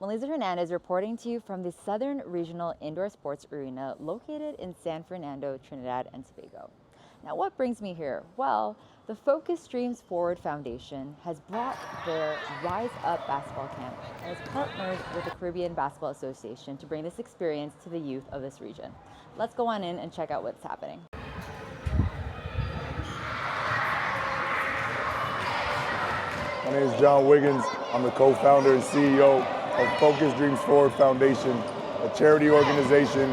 Meliza Hernandez reporting to you from the Southern Regional Indoor Sports Arena located in San Fernando, Trinidad and Tobago. Now, what brings me here? Well, the Focus Dreams Forward Foundation has brought their Rise Up basketball camp and has partnered with the Caribbean Basketball Association to bring this experience to the youth of this region. Let's go on in and check out what's happening. My name is John Wiggins. I'm the co-founder and CEO of Focus Dreams Forward Foundation, a charity organization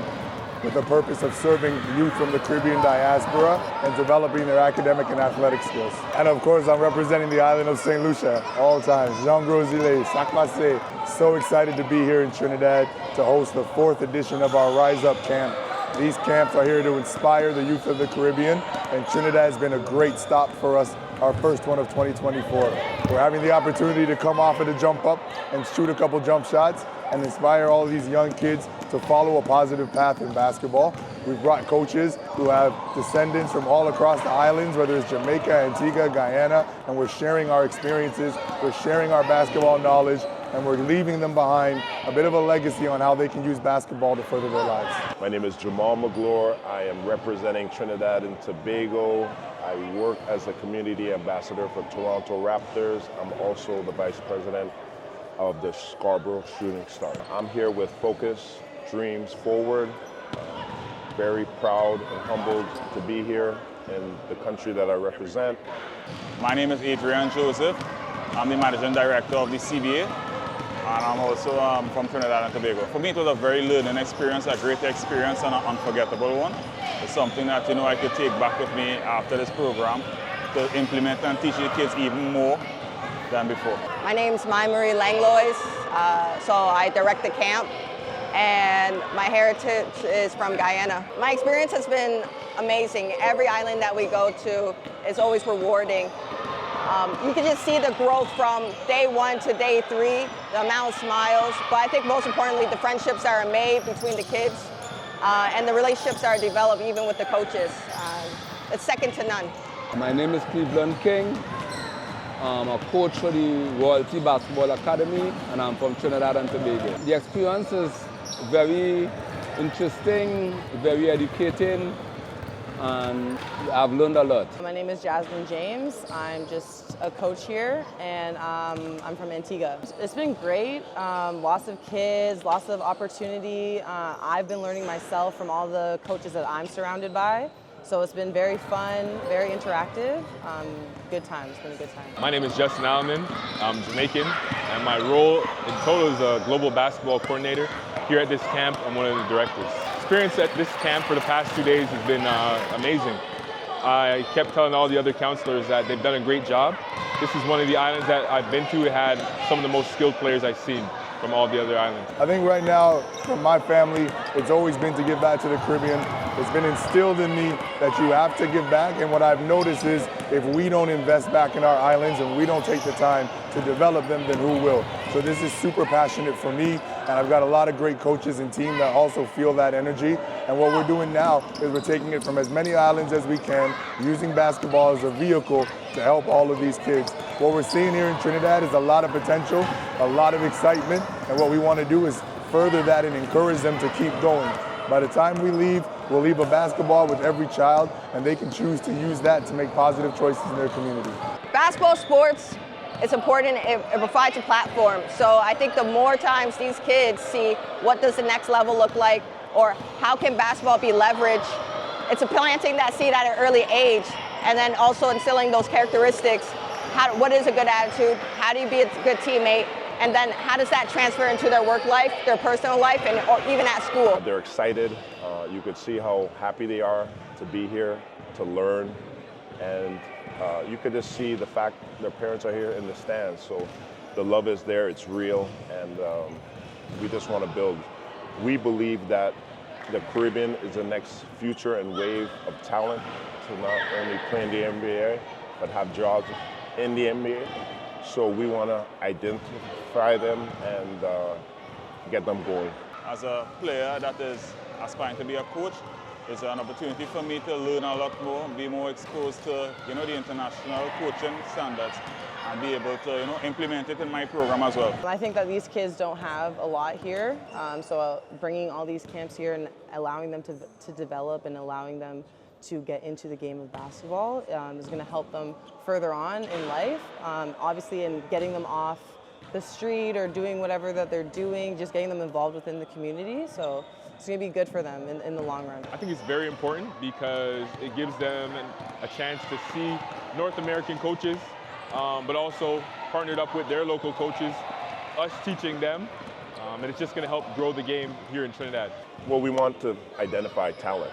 with the purpose of serving youth from the Caribbean diaspora and developing their academic and athletic skills. And of course, I'm representing the island of St. Lucia all times. Jean Grosile, Sakmase. So excited to be here in Trinidad to host the 4th edition of our Rise Up camp. These camps are here to inspire the youth of the Caribbean, and Trinidad has been a great stop for us, our first one of 2024. We're having the opportunity to come off of the jump up and shoot a couple jump shots and inspire all of these young kids to follow a positive path in basketball. We've brought coaches who have descendants from all across the islands, whether it's Jamaica, Antigua, Guyana, and we're sharing our experiences, we're sharing our basketball knowledge, and we're leaving them behind a bit of a legacy on how they can use basketball to further their lives. My name is Jamal McGlure. I am representing Trinidad and Tobago. I work as a community ambassador for Toronto Raptors. I'm also the vice president of the Scarborough Shooting Stars. I'm here with Focus Dreams Forward. Very proud and humbled to be here in the country that I represent. My name is Adrian Joseph. I'm the managing director of the CBA, and I'm also from Trinidad and Tobago. For me, it was a very learning experience, a great experience, and an unforgettable one. It's something that I could take back with me after this program to implement and teach the kids even more than before. My name's Marie Langlois, so I direct the camp, and my heritage is from Guyana. My experience has been amazing. Every island that we go to is always rewarding. You can just see the growth from day 1 to day 3, the amount of smiles, but I think most importantly, the friendships that are made between the kids and the relationships that are developed even with the coaches. It's second to none. My name is Cleveland King. I'm a coach for the Royalty Basketball Academy, and I'm from Trinidad and Tobago. The experience is very interesting, very educating, and I've learned a lot. My name is Jasmine James. I'm just a coach here, and I'm from Antigua. It's been great. Lots of kids, lots of opportunity. I've been learning myself from all the coaches that I'm surrounded by. So it's been very fun, very interactive. Good time. It's been a good time. My name is Justin Alleman. I'm Jamaican, and my role in total is a global basketball coordinator. Here at this camp, I'm one of the directors. Experience at this camp for the past 2 days has been amazing. I kept telling all the other counselors that they've done a great job. This is one of the islands that I've been to that had some of the most skilled players I've seen from all the other islands. I think right now, from my family, it's always been to give back to the Caribbean. It's been instilled in me that you have to give back, and what I've noticed is if we don't invest back in our islands and we don't take the time to develop them, then who will? So this is super passionate for me, and I've got a lot of great coaches and team that also feel that energy. And what we're doing now is we're taking it from as many islands as we can, using basketball as a vehicle to help all of these kids. What we're seeing here in Trinidad is a lot of potential, a lot of excitement, and what we want to do is further that and encourage them to keep going. By the time we leave, we'll leave a basketball with every child, and they can choose to use that to make positive choices in their community. Basketball sports, it's important, it provides a platform. So I think the more times these kids see what does the next level look like, or how can basketball be leveraged, it's a planting that seed at an early age, and then also instilling those characteristics. What is a good attitude? How do you be a good teammate? And then how does that transfer into their work life, their personal life, and or even at school? They're excited. You could see how happy they are to be here, to learn, and you could just see the fact their parents are here in the stands. So the love is there, it's real, and we just want to build. We believe that the Caribbean is the next future and wave of talent to not only play in the NBA, but have jobs in the NBA. So we want to identify them and get them going. As a player that is aspiring to be a coach, It's an opportunity for me to learn a lot more, be more exposed to, the international coaching standards and be able to, implement it in my program as well. I think that these kids don't have a lot here, so bringing all these camps here and allowing them to develop and allowing them to get into the game of basketball is going to help them further on in life. Obviously, in getting them off the street or doing whatever that they're doing, just getting them involved within the community. So it's going to be good for them in the long run. I think it's very important because it gives them a chance to see North American coaches, but also partnered up with their local coaches, us teaching them, and it's just going to help grow the game here in Trinidad. Well, we want to identify talent,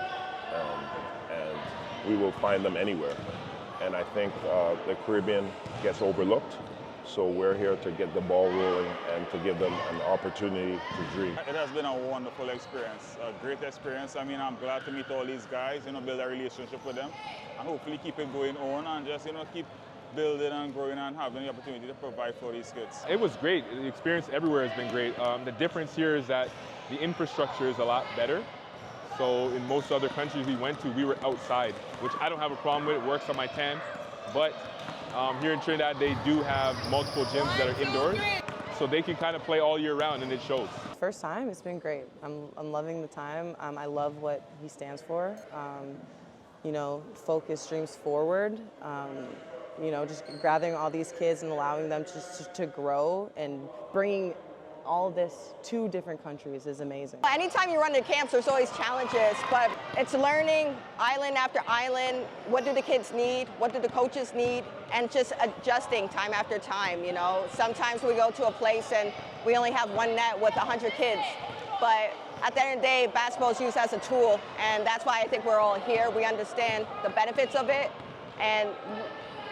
and we will find them anywhere. And I think the Caribbean gets overlooked, so we're here to get the ball rolling and to give them an opportunity to dream. It has been a wonderful experience, a great experience. I mean, I'm glad to meet all these guys, build a relationship with them, and hopefully keep it going on and just, keep building and growing and having the opportunity to provide for these kids. It was great. The experience everywhere has been great. The difference here is that the infrastructure is a lot better. So in most other countries we went to, we were outside, which I don't have a problem with. It works on my tan. But here in Trinidad, they do have multiple gyms that are indoors, so they can kind of play all year round, and it shows. First time, it's been great. I'm loving the time. I love what he stands for. Focus, dreams forward. Just gathering all these kids and allowing them to grow and bringing all this to different countries is amazing. Anytime you run to camps, there's always challenges, but it's learning island after island. What do the kids need? What do the coaches need? And just adjusting time after time, Sometimes we go to a place and we only have one net with 100 kids, but at the end of the day, basketball is used as a tool, and that's why I think we're all here. We understand the benefits of it, and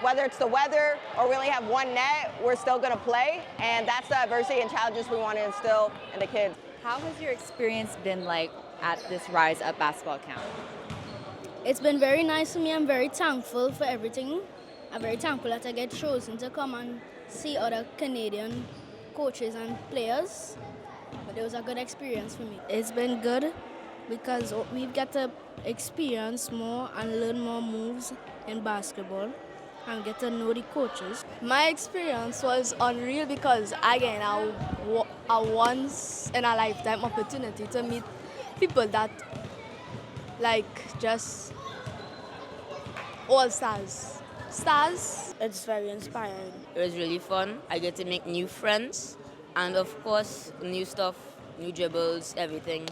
whether it's the weather or we only have one net, we're still going to play, and that's the adversity and challenges we want to instill in the kids. How has your experience been like at this Rise Up basketball camp? It's been very nice for me. I'm very thankful for everything. I'm very thankful that I get chosen to come and see other Canadian coaches and players. But it was a good experience for me. It's been good because we've got to experience more and learn more moves in basketball and get to know the coaches. My experience was unreal because, again, a once in a lifetime opportunity to meet people that just all stars. It's very inspiring. It was really fun. I get to make new friends and of course new stuff, new dribbles, everything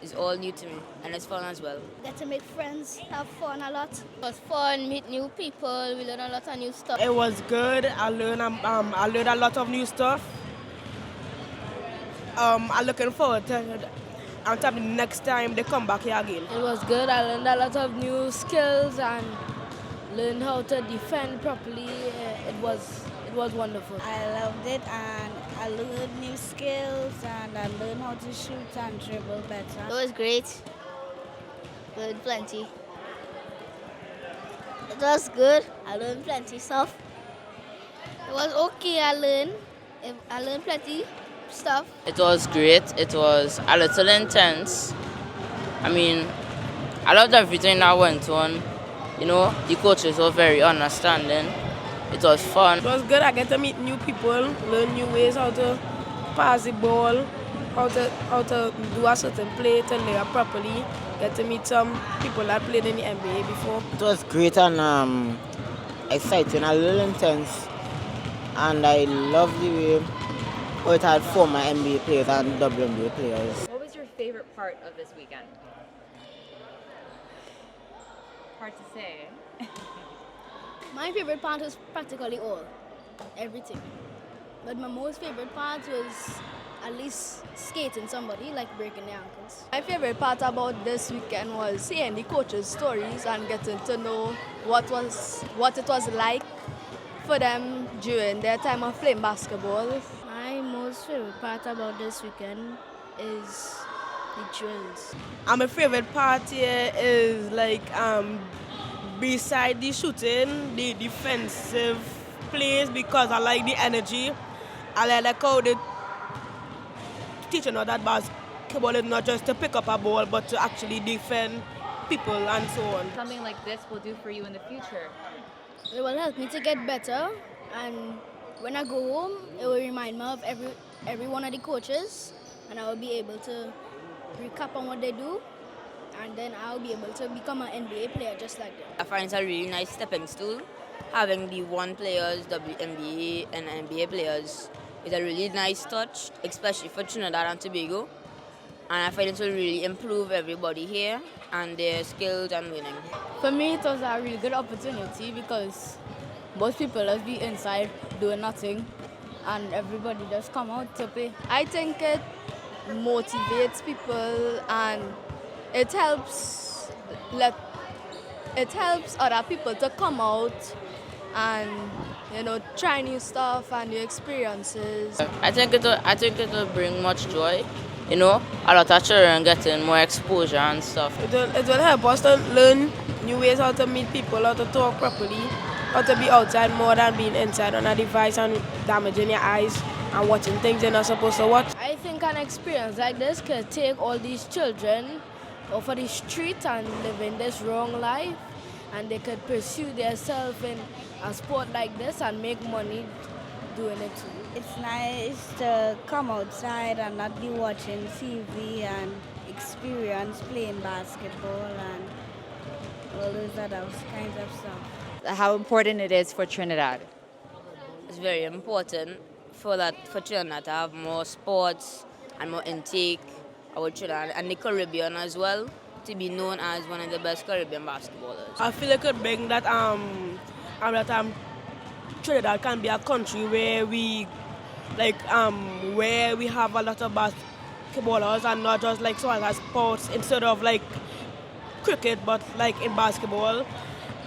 is all new to me and it's fun as well. Get to make friends, have fun a lot. It was fun, meet new people, we learned a lot of new stuff. It was good. I learned a lot of new stuff. I'm looking forward to the next time they come back here again. It was good. I learned a lot of new skills and learned how to defend properly. It was wonderful. I loved it and I learned new skills and I learned how to shoot and dribble better. It was great. Learned plenty. It was good. I learned plenty stuff. It was okay. I learned plenty stuff. It was great. It was a little intense. I mean, I loved everything that went on. The coaches were very understanding. It was fun. It was good. I get to meet new people, learn new ways how to pass the ball, how to do a certain play, to lay up properly. Get to meet some people that played in the NBA before. It was great and exciting, a little intense, and I love the way it had former NBA players and WNBA players. What was your favorite part of this weekend? Hard to say. My favorite part was practically everything. But my most favorite part was at least skating somebody, like breaking their ankles. My favorite part about this weekend was hearing the coaches' stories and getting to know what it was like for them during their time of playing basketball. My most favorite part about this weekend is the drills. And my favorite part here is beside the shooting, the defensive plays, because I like the energy. I like how they teaching us that basketball is not just to pick up a ball but to actually defend people and so on. Something like this will do for you in the future? It will help me to get better, and when I go home, it will remind me of every one of the coaches, and I will be able to recap on what they do, and then I'll be able to become an NBA player just like them. I find it's a really nice stepping stool. Having the one players, WNBA and NBA players is a really nice touch, especially for Trinidad and Tobago. And I find it will really improve everybody here and their skills and learning. For me, it was a really good opportunity because most people just be inside doing nothing, and everybody just come out to play. I think it motivates people, and it helps other people to come out and try new stuff and new experiences. I think it will bring much joy. A lot of children getting more exposure and stuff. It will help us to learn new ways how to meet people, how to talk properly, how to be outside more than being inside on a device and damaging your eyes and watching things you're not supposed to watch. I think an experience like this could take all these children off of the street and living this wrong life, and they could pursue themselves in a sport like this and make money doing it too. It's nice to come outside and not be watching TV and experience playing basketball and all those other kinds of stuff. How important it is for Trinidad? It's very important for Trinidad to have more sports and more intake about Trinidad and the Caribbean as well, to be known as one of the best Caribbean basketballers. I feel it could bring that Trinidad can be a country where we have a lot of basketballers and not just like so as sports instead of like cricket, but like in basketball.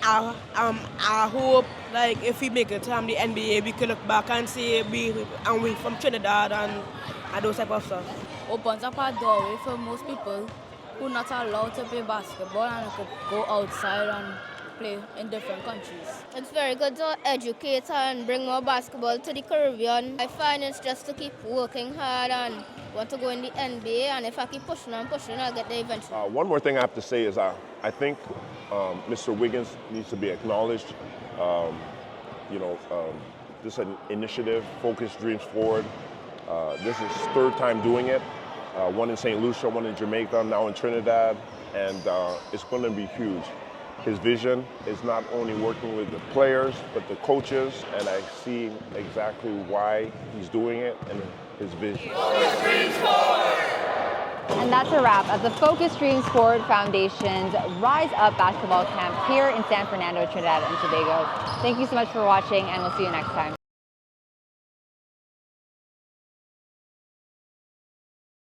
I hope like if we make it to the NBA, we can look back and say we from Trinidad and those type of stuff. Opens up a doorway for most people who are not allowed to play basketball and could go outside and play in different countries. It's very good to educate and bring more basketball to the Caribbean. I find it's just to keep working hard and want to go in the NBA, and if I keep pushing and pushing, I'll get there eventually. One more thing I have to say is I think Mr. Wiggins needs to be acknowledged. This initiative, Focus Dreams Forward, this is his third time doing it. One in St. Lucia, one in Jamaica, now in Trinidad, and it's going to be huge. His vision is not only working with the players, but the coaches, and I see exactly why he's doing it and his vision. Focus Dreams Forward! And that's a wrap at the Focus Dreams Forward Foundation's Rise Up Basketball Camp here in San Fernando, Trinidad and Tobago. Thank you so much for watching, and we'll see you next time.